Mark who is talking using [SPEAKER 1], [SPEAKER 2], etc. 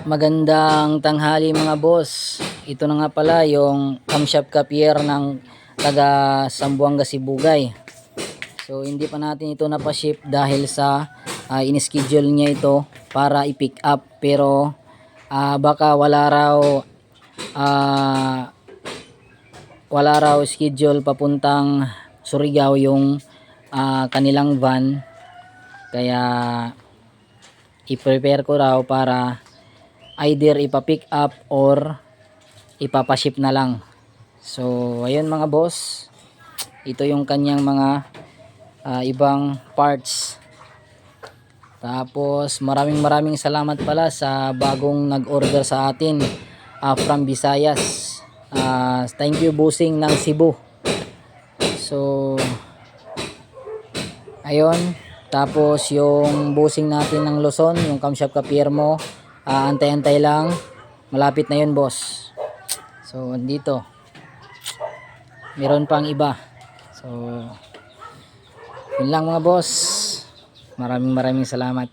[SPEAKER 1] Magandang tanghali mga boss. Ito na nga pala yung camshaft copier ng taga Zamboanga Sibugay. So hindi pa natin ito napaship dahil sa in-schedule niya ito para i-pick up, pero baka wala raw schedule papuntang Surigao yung kanilang van, kaya i-prepare ko raw para either ipa-pick up or ipapaship na lang. So ayun mga boss, ito yung kanyang mga ibang parts. Tapos maraming salamat pala sa bagong nag-order sa atin from Visayas. Thank you bossing ng Cebu. So ayun, tapos yung bossing natin ng Luzon, yung camshaft copier mo, antay-antay lang, malapit na yun boss. So dito meron pang iba. So yun lang mga boss, maraming salamat.